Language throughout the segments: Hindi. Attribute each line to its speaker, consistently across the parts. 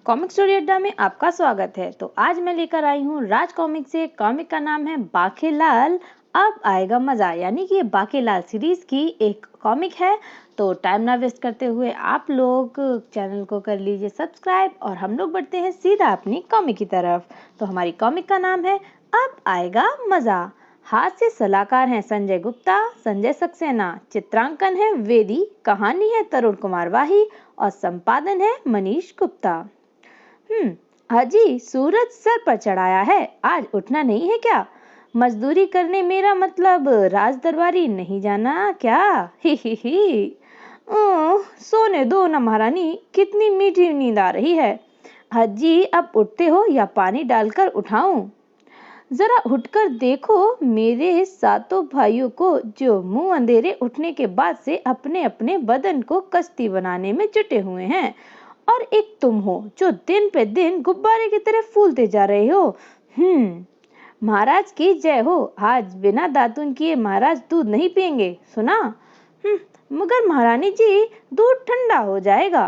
Speaker 1: कॉमिक स्टोरी अड्डा में आपका स्वागत है। तो आज मैं लेकर आई हूँ राज कॉमिक से। कॉमिक का नाम है बाकेलाल अब आएगा मजा, यानी कि ये बाकेलाल सीरीज की एक कॉमिक है। तो टाइम ना वेस्ट करते हुए आप लोग चैनल को कर लीजिए सब्सक्राइब और हम लोग बढ़ते हैं सीधा अपनी कॉमिक की तरफ। तो हमारी कॉमिक का नाम है अब आएगा मजा। हास्य सलाहकार हैं संजय गुप्ता, संजय सक्सेना, चित्रांकन है वेदी, कहानी है तरुण कुमार वाही और संपादन है मनीष गुप्ता। हाजी सूरज सर पर चढ़ाया है, आज उठना नहीं है क्या? मजदूरी करने मेरा मतलब राज दरबारी नहीं जाना क्या? ही। सोने दो ना महारानी, कितनी मीठी नींद आ रही है। हाजी अब उठते हो या पानी डालकर उठाऊं? जरा उठकर देखो मेरे सातों भाइयों को, जो मुंह अंधेरे उठने के बाद से अपने अपने बदन को कश्ती बनाने में जुटे हुए हैं, और एक तुम हो जो दिन पे दिन गुब्बारे की तरह फूलते जा रहे हो। महाराज की जय हो। आज बिना दातुन किए महाराज दूध नहीं पिएंगे, सुना? मगर महारानी जी दूध ठंडा हो जाएगा।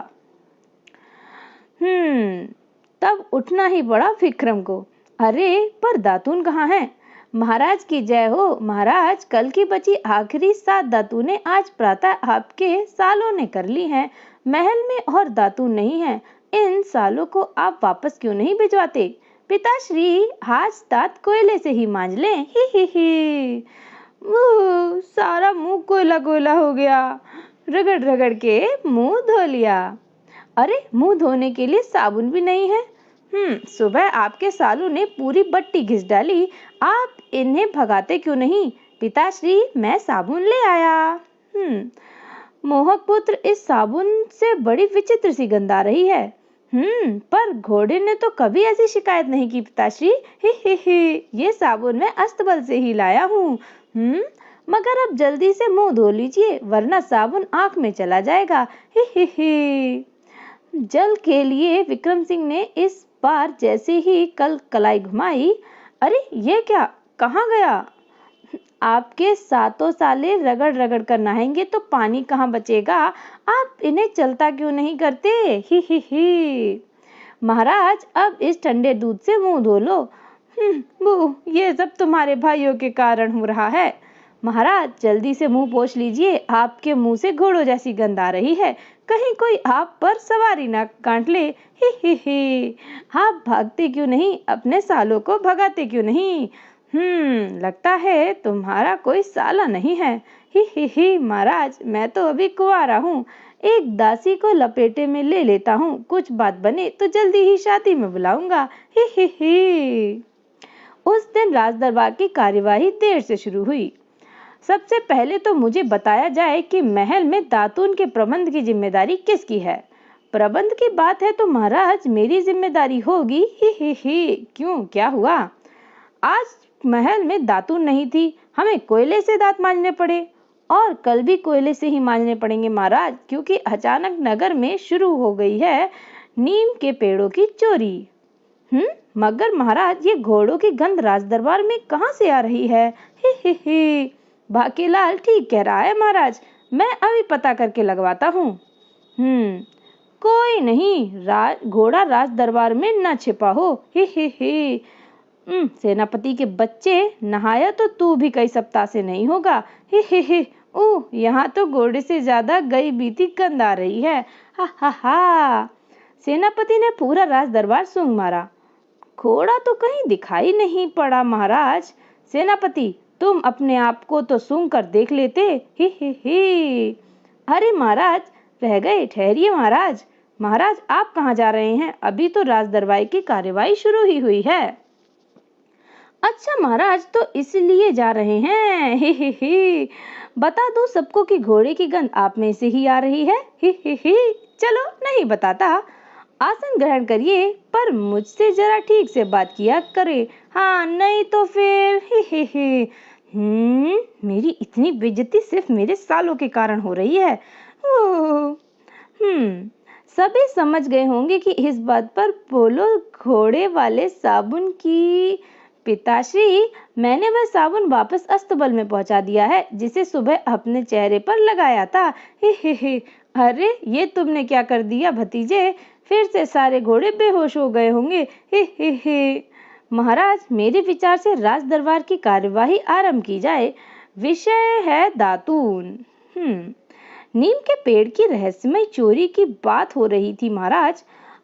Speaker 1: तब उठना ही पड़ा विक्रम को। अरे पर दातून कहाँ है? महाराज की जय हो। महाराज कल की बची आखिरी 7 दातूने आज प्रातः आपके सालों ने कर ली हैं। महल में और दातून नहीं है। इन सालों को आप वापस क्यों नहीं भिजवाते? पिताश्री आज दांत कोयले से ही मांज लें। ही। सारा मुंह कोयला कोयला हो गया। रगड़ रगड़ के मुंह धो लिया। अरे मुंह धोने के लिए साबुन भी नहीं है। सुबह आपके सालों ने पूरी बट्टी घिस डाली, आप इन्हें भगाते क्यों नहीं? पिताश्री मैं साबुन ले आया। मोहक पुत्र इस साबुन से बड़ी विचित्र सी गंध आ रही है। पर घोड़े ने तो कभी ऐसी शिकायत नहीं की पिताश्री। ही ये साबुन मैं अस्तबल से ही लाया हूँ। मगर अब जल्दी से मुंह धो लीजिए वरना साबुन आंख में चला जाएगा। ही। जल के लिए विक्रम सिंह ने इस बार जैसे ही कल कलाई घुमाई। अरे ये क्या, कहाँ गया? आपके सातों साले रगड़ रगड़ कर नहाएंगे तो पानी कहाँ बचेगा? आप इन्हें चलता क्यों नहीं करते? ही। महाराज अब इस ठंडे दूध से मुंह धो लो। ये सब तुम्हारे भाइयों के कारण हो रहा है। महाराज जल्दी से मुंह पोंछ लीजिए, आपके मुंह से घोड़ों जैसी गंध आ रही है, कहीं कोई आप पर सवारी ना काट ले। ही। आप भागते क्यों नहीं? अपने सालों को भगाते क्यों नहीं? लगता है तुम्हारा कोई साला नहीं है। ही महाराज मैं तो अभी कुंवारा हूँ, एक दासी को लपेटे में ले लेता हूँ, कुछ बात बने तो जल्दी ही शादी में बुलाऊंगा। ही। उस दिन राज दरबार की कार्यवाही देर से शुरू हुई। सबसे पहले तो मुझे बताया जाए कि महल में दातून के प्रबंध की जिम्मेदारी किसकी है? प्रबंध की बात है तो महाराज मेरी जिम्मेदारी होगी। ही। क्यों, क्या हुआ? आज महल में दातून नहीं थी, हमें कोयले से दांत मांजने पड़े, और कल भी कोयले से ही मांजने पड़ेंगे महाराज, क्योंकि अचानक नगर में शुरू हो गई है नीम के पेड़ों की चोरी। मगर महाराज ये घोड़ों की गंध राज दरबार में कहाँ से आ रही है? ही। बाकेलाल ठीक कह रहा है महाराज, मैं अभी पता करके लगवाता हूँ। कोई नहीं, घोड़ा राज दरबार में न छिपा हो। ही। सेनापति के बच्चे, नहाया तो तू भी कई सप्ताह से नहीं होगा। ही। यहाँ तो घोड़े से ज्यादा गई बीती गंध आ रही है। हा। सेनापति ने पूरा राज दरबार सूंघ मारा, घोड़ा तो कहीं दिखाई नहीं पड़ा महाराज। सेनापति तुम अपने आप को तो सूंघ कर देख लेते। ही। अरे महाराज रह गए, ठहरिए महाराज। महाराज आप कहाँ जा रहे हैं? अभी तो राज दरबार की कार्यवाही शुरू ही हुई है। अच्छा महाराज तो इसलिए जा रहे हैं। ही। बता दूं सबको कि घोड़े की गंध आप में से ही आ रही है। ही। चलो नहीं बताता, आसन ग्रहण करिए, पर मुझसे जरा ठीक से बात किया करे, हाँ नहीं तो फिर। ही। मेरी इतनी बेइज्जती सिर्फ मेरे सालों के कारण हो रही है। सभी समझ गए होंगे कि इस बात पर बोलो घोड़े वाले साबुन की। पिताश्री मैंने वह साबुन वापस अस्तबल में पहुंचा दिया है, जिसे सुबह अपने चेहरे पर लगाया था। ही। अरे ये तुमने क्या कर दिया भतीजे? फिर से सारे घोड़े बेहोश हो गए होंगे। हे। महाराज, मेरे विचार से राज दरबार की कार्यवाही आरंभ की जाए। विषय है दातून। नीम के पेड़ की रहस्यमय चोरी की बात हो रही थी महाराज।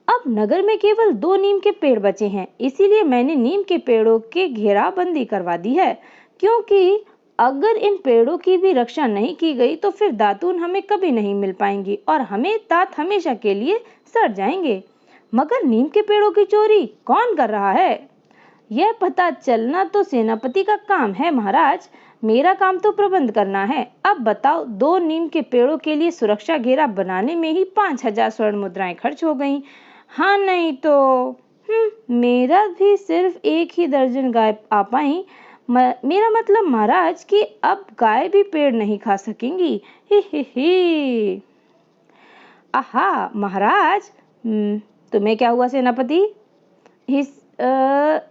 Speaker 1: अब नगर में केवल 2 नीम के पेड़ बचे हैं, इसीलिए मैंने नीम के पेड़ों की घेराबंदी करवा दी है, क्योंकि अगर इन पेड़ों की भी रक्षा नहीं की गई तो फिर दातून हमें कभी नहीं मिल पाएंगी और हमें दांत हमेशा के लिए सड़ जाएंगे। मगर नीम के पेड़ों की चोरी कौन कर रहा है, यह पता चलना तो सेनापति का काम है महाराज। मेरा काम तो प्रबंध करना है। अब बताओ, 2 नीम के पेड़ों के लिए सुरक्षा घेरा बनाने में ही 5000 स्वर्ण मुद्राएं खर्च हो गईं। हाँ नहीं तो मेरा भी सिर्फ 1 ही दर्जन गाय आ पाई। मेरा मतलब महाराज कि अब गाय भी पेड़ नहीं खा सकेंगी। ही। आहा महाराज, तुम्हें क्या हुआ सेनापति?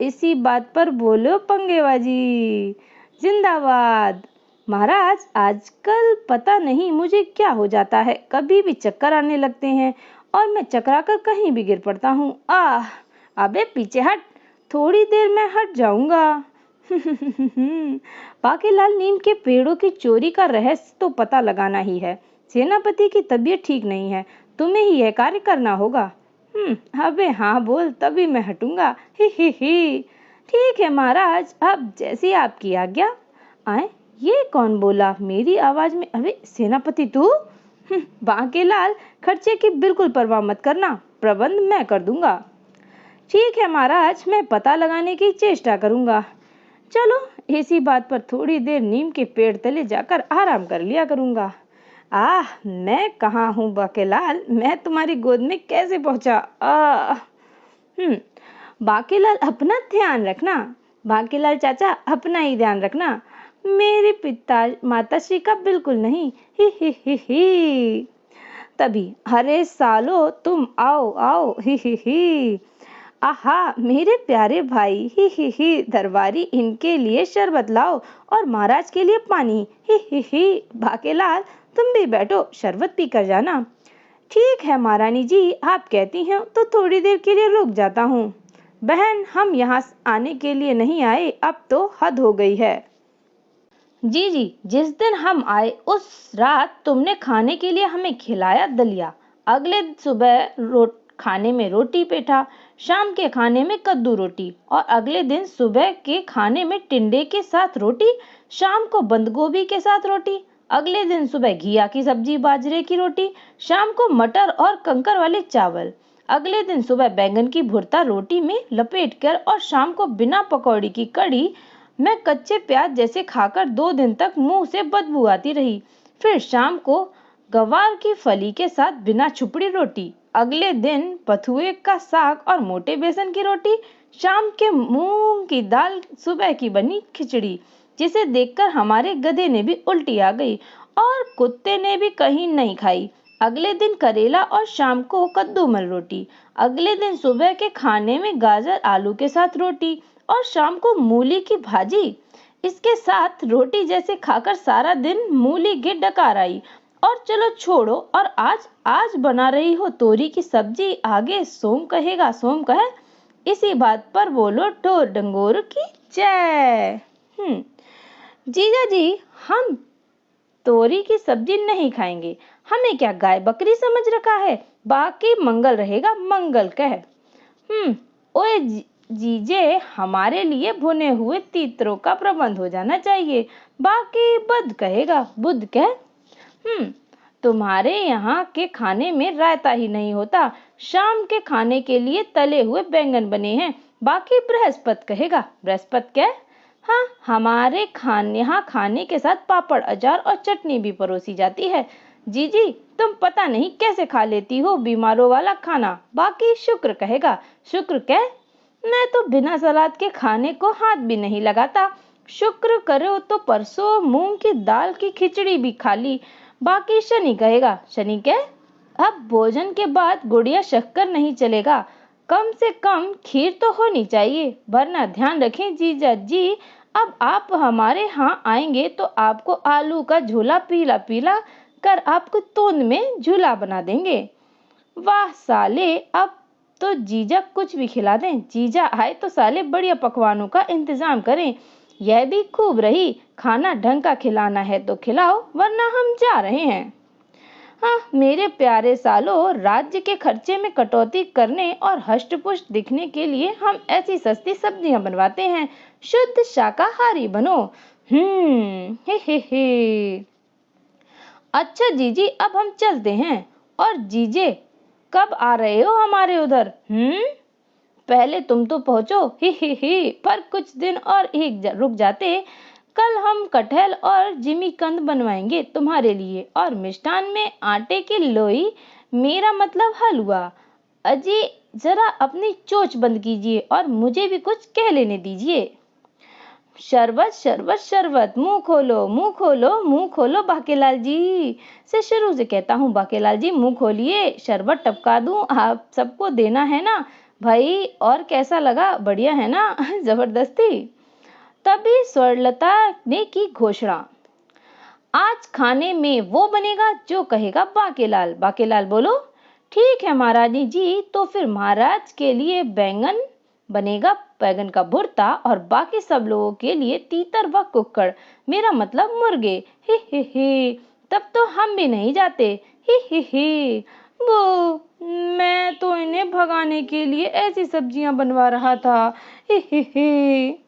Speaker 1: इसी बात पर बोलो पंगेबाजी जिंदाबाद। महाराज, आजकल पता नहीं मुझे क्या हो जाता है, कभी भी चक्कर आने लगते हैं और मैं चकराकर कहीं भी गिर पड़ता हूँ। अबे पीछे हट, थोड़ी देर में हट जाऊंगा। बाकीलाल, नीम के पेड़ों की चोरी का रहस्य तो पता लगाना ही है। सेनापति की तबीयत ठीक नहीं है, तुम्हें ही यह कार्य करना होगा। अबे हाँ बोल, तभी मैं हटूंगा। ही। ठीक है महाराज, अब जैसी आपकी आज्ञा। आए, ये कौन बोला मेरी आवाज में? अबे सेनापति तू? बांकेलाल, खर्चे की बिल्कुल परवाह मत करना, प्रबंध मैं कर दूंगा। ठीक है महाराज, मैं पता लगाने की चेष्टा करूंगा। चलो, इसी बात पर थोड़ी देर नीम के पेड़ तले जाकर आराम कर लिया करूंगा। मैं कहाँ हूँ बांकेलाल, मैं तुम्हारी गोद में कैसे पहुंचा? बांकेलाल, अपना ध्यान रखना। बांकेलाल चाचा, अपना ही ध्यान रखना, मेरे पिता माताश्री का बिल्कुल नहीं। ही। तभी, अरे सालो, तुम आओ। ही। आहा मेरे प्यारे भाई, ही। दरबारी, इनके लिए शरबत लाओ और महाराज के लिए पानी। ही। बांकेलाल, तुम भी बैठो, शरबत पी कर जाना। ठीक है महारानी जी, आप कहती हैं तो थोड़ी देर के लिए रुक जाता हूँ। बहन, हम यहाँ आने के लिए नहीं आए, अब तो हद हो गई है। जी, जिस दिन हम आए उस रात तुमने खाने के लिए हमें खिलाया दलिया, अगले सुबह खाने में रोटी पेठा, शाम के खाने में कद्दू रोटी और अगले दिन सुबह के खाने में टिंडे के साथ रोटी, शाम को बंद गोभी के साथ रोटी, अगले दिन सुबह घिया की सब्जी बाजरे की रोटी, शाम को मटर और कंकर वाले चावल, अगले दिन सुबह बैंगन की भुर्ता रोटी में लपेटकर और शाम को बिना पकौड़ी की कड़ी। मैं कच्चे प्याज जैसे खाकर 2 दिन तक मुंह से बदबू आती रही। फिर शाम को गवार की फली के साथ बिना छुपड़ी रोटी, अगले दिन बथुए का साग और मोटे बेसन की रोटी, शाम के मूंग की दाल, सुबह की बनी खिचड़ी, जिसे देखकर हमारे गधे ने भी उल्टी आ गई और कुत्ते ने भी कहीं नहीं खाई। अगले दिन करेला और शाम को कद्दूमल रोटी, अगले दिन सुबह के खाने में गाजर आलू के साथ रोटी और शाम को मूली की भाजी। इसके साथ रोटी जैसे खाकर सारा दिन मूली की डकार आई। और चलो छोड़ो, और आज बना रही हो तोरी की सब्जी, आगे सोम कहेगा सोम कहे। इसी बात पर बोलो ढोर डंगोर की जय। जीजा जी, हम तोरी की सब्जी नहीं खाएंगे, हमें क्या गाय बकरी समझ रखा है? बाकी मंगल रहेगा, मंगल कह। ओए जीजे, हमारे लिए भुने हुए तीतरों का प्रबंध हो जाना चाहिए, बाकी बुध कहेगा बुध कह। तुम्हारे यहाँ के खाने में रायता ही नहीं होता, शाम के खाने के लिए तले हुए बैंगन बने हैं, बाकी बृहस्पति कहेगा बृहस्पति कह। हाँ, हमारे यहाँ खाने के साथ पापड़, अचार और चटनी भी परोसी जाती है। जी, तुम पता नहीं कैसे खा लेती हो बीमारों वाला खाना, बाकी शुक्र कहेगा शुक्र कह। मैं तो बिना सलाद के खाने को हाथ भी नहीं लगाता, शुक्र करो तो परसों मूंग की दाल की खिचड़ी भी खा ली, बाकी शनि कहेगा शनि कह। अब भोजन के बाद गुड़िया शक्कर नहीं चलेगा, कम से कम खीर तो होनी चाहिए, वरना ध्यान रखें जीजा जी, अब आप हमारे यहाँ आएंगे तो आपको आलू का झोला पीला पीला कर आपको तोंद में झूला बना देंगे। वाह साले, अब तो जीजा कुछ भी खिला दें। जीजा आए तो साले बढ़िया पकवानों का इंतजाम करें। यह भी खूब रही, खाना ढंग का खिलाना है तो खिलाओ, वरना हम जा रहे हैं। हाँ मेरे प्यारे सालों, राज्य के खर्चे में कटौती करने और हष्ट-पुष्ट दिखने के लिए हम ऐसी सस्ती सब्जियां बनवाते हैं। शुद्ध शाकाहारी बनो। हे। अच्छा जीजी, अब हम चलते हैं। और जीजे कब आ रहे हो हमारे उधर? पहले तुम तो पहुंचो। ही पर कुछ दिन और रुक जाते। कल हम कटहल और जिमीकंद बनवाएंगे तुम्हारे लिए, और मिष्ठान में आटे की लोई, मेरा मतलब हलवा। अजी जरा अपनी चोंच बंद कीजिए और मुझे भी कुछ कह लेने दीजिए। शरबत शरबत शरबत, मुंह खोलो मुंह खोलो मुंह खोलो, बाकेलाल जी से शुरू से कहता हूँ। बाकेलाल जी मुंह खोलिए, शरबत टपका दूं, आप सबको देना है ना भाई। और कैसा लगा? बढ़िया है ना? जबरदस्ती। तभी स्वर्णलता ने की घोषणा, आज खाने में वो बनेगा जो कहेगा बाकेलाल। बाकेलाल बोलो, ठीक है महारानी जी, तो फिर महाराज के लिए बैंगन बनेगा, बैगन का भुर्ता, और बाकी सब लोगों के लिए तीतर व कुक्कड़, मेरा मतलब मुर्गे। ही तब तो हम भी नहीं जाते। ही वो, मैं तो इन्हें भगाने के लिए ऐसी सब्जियां बनवा रहा था। ही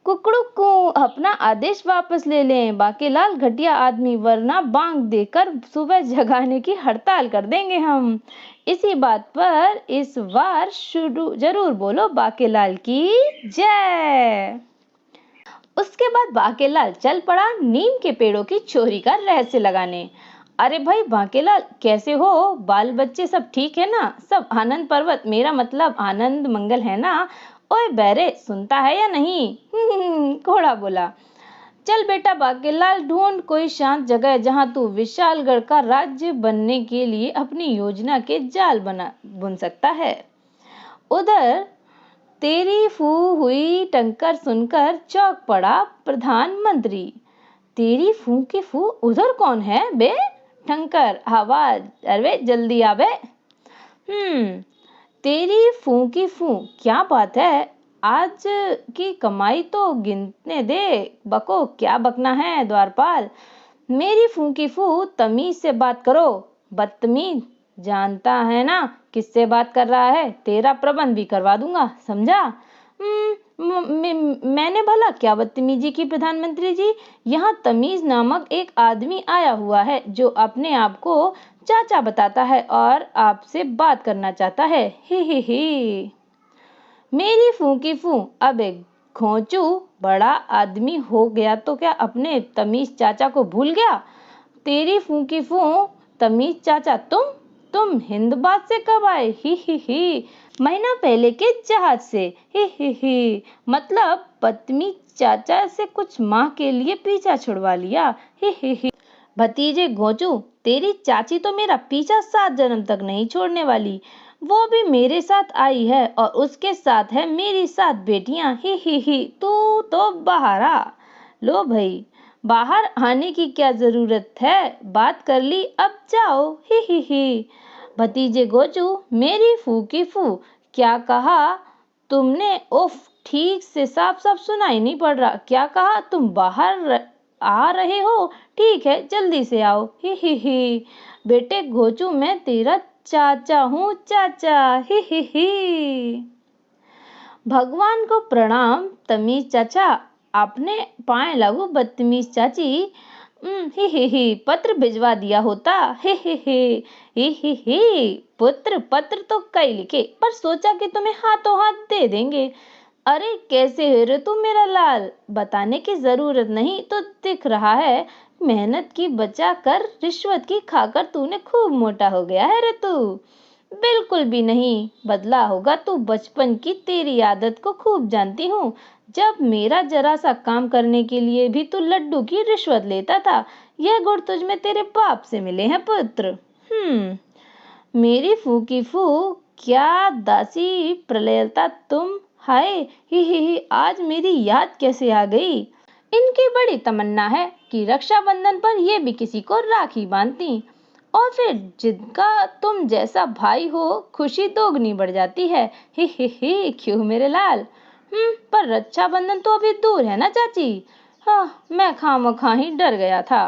Speaker 1: कुकड़ू को अपना आदेश वापस ले लें, बाकेलाल घटिया आदमी, वरना बांग देकर सुबह जगाने की हड़ताल कर देंगे हम। इसी बात पर इस बार शुरू जरूर बोलो, बाकेलाल की जय। उसके बाद बाकेलाल चल पड़ा नीम के पेड़ों की चोरी का रहस्य लगाने। अरे भाई बाकेलाल, कैसे हो? बाल बच्चे सब ठीक है ना? सब आनंद पर्वत, मेरा मतलब आनंद मंगल है ना? ओए बैरे, सुनता है या नहीं? घोड़ा बोला, चल बेटा बाकेलाल, ढूंढ कोई शांत जगह जहां तू विशालगढ़ का राज्य बनने के लिए अपनी योजना के जाल बुन सकता है। उधर तेरी फू हुई टंकर सुनकर चौंक पड़ा प्रधानमंत्री। तेरी फू की फू, उधर कौन है बे? टंकर आवाज, अरे जल्दी आ बे। तेरी फू की फू, क्या बात है? आज की कमाई तो गिनने दे बको। क्या बकना है द्वारपाल? मेरी फू की फू, तमीज से बात करो बदतमीज। जानता है ना किससे बात कर रहा है? तेरा प्रबंध भी करवा दूंगा, समझा? मैंने भला क्या बदतमीजी की प्रधानमंत्री जी? यहाँ तमीज नामक एक आदमी आया हुआ है जो अपने आप को चाचा बताता है और आपसे बात करना चाहता है। ही मेरी फू की फू, अब एक घोंचू बड़ा आदमी हो गया तो क्या अपने तमीज चाचा को भूल गया? तेरी फू की फू, तमीज चाचा तुम हिंदबाद से कब आए? ही महीना पहले के जहाज से। ही मतलब बदतमीज चाचा से कुछ माह के लिए पीछा छुड़वा लिया। ही भतीजे घोंचू, तेरी चाची तो मेरा पीछा 7 जन्म तक नहीं छोड़ने वाली। वो भी मेरे साथ आई है और उसके साथ है मेरी 7 बेटियां। ही तू तो बाहर आ। लो भाई, बाहर आने की क्या जरूरत है? बात कर ली, अब जाओ। ही भतीजे गोचू, मेरी फू की फू, क्या कहा तुमने? उफ, ठीक से साफ साफ सुनाई नहीं पड़ रहा। क्या कहा? तुम बाहर आ रहे हो? ठीक है, जल्दी से आओ। ही बेटे घोचू, मैं तेरा चाचा हूँ, चाचा। ही भगवान को प्रणाम तमीज चाचा, आपने पाए लागू बदतमीज चाची। ही पत्र भिजवा दिया होता। ही पत्र तो कई लिखे, पर सोचा कि तुम्हें हाथों हाथ दे देंगे। अरे कैसे है रे तू मेरा लाल? बताने की जरूरत नहीं तो दिख रहा है। मेहनत की बचा कर रिश्वत की खाकर तूने खूब मोटा हो गया है रे तू। बिल्कुल भी नहीं बदला होगा तू। बचपन की तेरी आदत को खूब जानती हूँ। जब मेरा जरा सा काम करने के लिए भी तू लड्डू की रिश्वत लेता था। यह गुण तुझ में तेरे बाप से मिले हैं पुत्र। मेरी फू की फू, क्या दासी प्रलयता तुम। हाय ही आज मेरी याद कैसे आ गई? इनकी बड़ी तमन्ना है कि रक्षाबंधन पर ये भी किसी को राखी बांधती। और फिर जिनका तुम जैसा भाई हो खुशी दोगुनी बढ़ जाती है। ही क्यों मेरे लाल। पर रक्षाबंधन तो अभी दूर है ना चाची। हाँ, मैं खामखा ही डर गया था।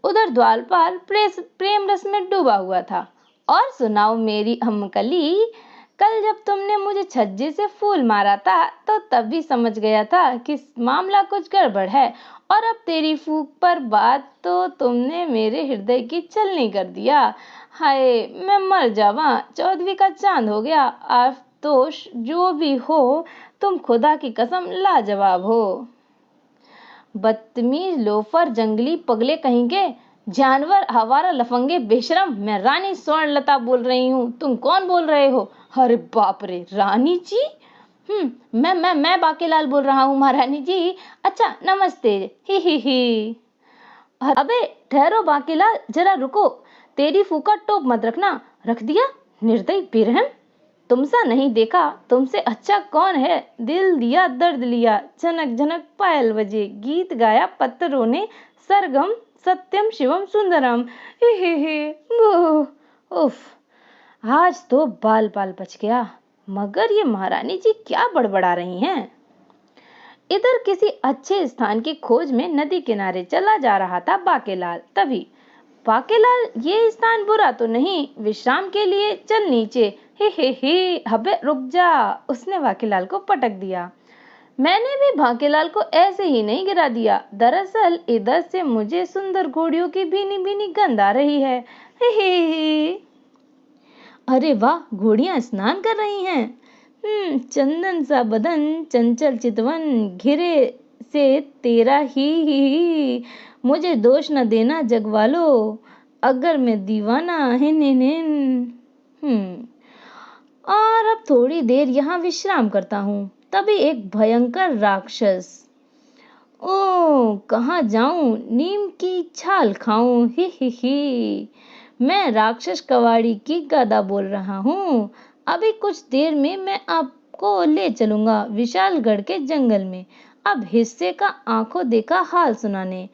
Speaker 1: उधर द्वारपाल प्रेम रस में डूबा हुआ था। और सुनाओ मेरी अम्मकली, कल जब तुमने मुझे छज्जे से फूल मारा था तो तब भी समझ गया था कि मामला कुछ गड़बड़ है। और अब तेरी फूंक पर बात तो तुमने मेरे हृदय की छलनी कर दिया। हाय, मैं मर जावा, 14वीं का चांद हो गया। आशुतोष, जो भी हो तुम खुदा की कसम लाजवाब हो। बदतमीज, लोफर, जंगली पगले कहेंगे, जानवर, आवारा, लफंगे, बेशरम। मैं रानी स्वर्णलता बोल रही हूँ। तुम कौन बोल रहे हो? अरे बाप रे, रानी जी। मैं बाकीलाल बोल रहा हूँ महारानी जी। अच्छा, नमस्ते। ही। अबे ठहरो बाकीलाल, जरा रुको। तेरी फूका टोप मत रखना। रख दिया, निर्दयी बेरहम। तुमसा नहीं देखा, तुमसे अच्छा कौन है। दिल दिया दर्द लिया, झनक झनक पायल बजे, गीत गाया पत्थरों ने, सरगम सत्यम शिवम सुंदरम। हे उफ, आज तो बाल बाल बच गया। मगर ये महारानी जी क्या बड़बड़ा रही हैं? इधर किसी अच्छे स्थान की खोज में नदी किनारे चला जा रहा था बाकेलाल। तभी बाकेलाल, ये स्थान बुरा तो नहीं, विश्राम के लिए चल नीचे। हे, अबे रुक जा। उसने बाकेलाल को पटक दिया। मैंने भी बाकेलाल को ऐसे ही नहीं गिरा दिया। दरअसल इधर से मुझे सुंदर घोड़ियों की भीनी भीनी गंध आ रही है। हे। अरे वाह, घोड़ियां स्नान कर रही हैं। चंदन सा बदन, चंचल चितवन, घिरे से तेरा ही। मुझे दोष न देना जग वालो, अगर मैं दीवाना और अब थोड़ी देर यहाँ विश्राम करता हूँ। तभी एक भयंकर राक्षस, ओ कहाँ जाऊं, नीम की छाल खाऊं। ही। मैं राक्षस कवाड़ी की गदा बोल रहा हूँ। अभी कुछ देर में मैं आपको ले चलूंगा विशालगढ़ के जंगल में। अब हिस्से का आंखों देखा हाल सुनाने।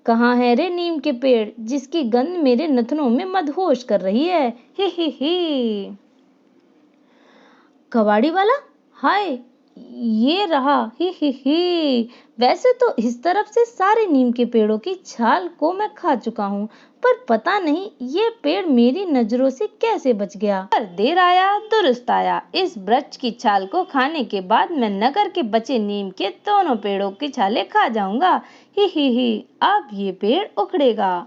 Speaker 1: कहाँ है रे नीम के पेड़, जिसकी गंध मेरे नथनों में मदहोश कर रही है। ही। कबाड़ी वाला, हाय, ये रहा। ही। वैसे तो इस तरफ से सारे नीम के पेड़ों की छाल को मैं खा चुका हूँ, पर पता नहीं ये पेड़ मेरी नजरों से कैसे बच गया। पर देर आया दुरुस्त आया। इस वृक्ष की छाल को खाने के बाद मैं नगर के बचे नीम के दोनों पेड़ों की छालें खा जाऊंगा। ही। अब ये पेड़ उखड़ेगा।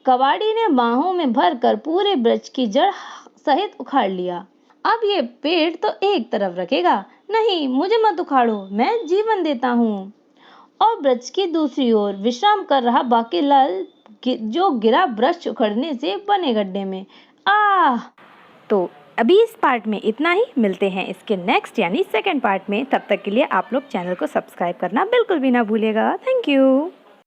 Speaker 1: कबाड़ी ने बाहों में भरकर पूरे वृक्ष की जड़ सहित उखाड़ लिया। अब ये पेड़ तो एक तरफ रखेगा। नहीं, मुझे मत उखाड़ो, मैं जीवन देता हूँ। और वृक्ष की दूसरी ओर विश्राम कर रहा बाकीलाल, जो गिरा वृक्ष उखड़ने से बने गड्ढे में। तो अभी इस पार्ट में इतना ही। मिलते हैं इसके नेक्स्ट यानी सेकंड पार्ट में। तब तक के लिए आप लोग चैनल को सब्सक्राइब करना बिल्कुल भी ना भूलिएगा। Thank you.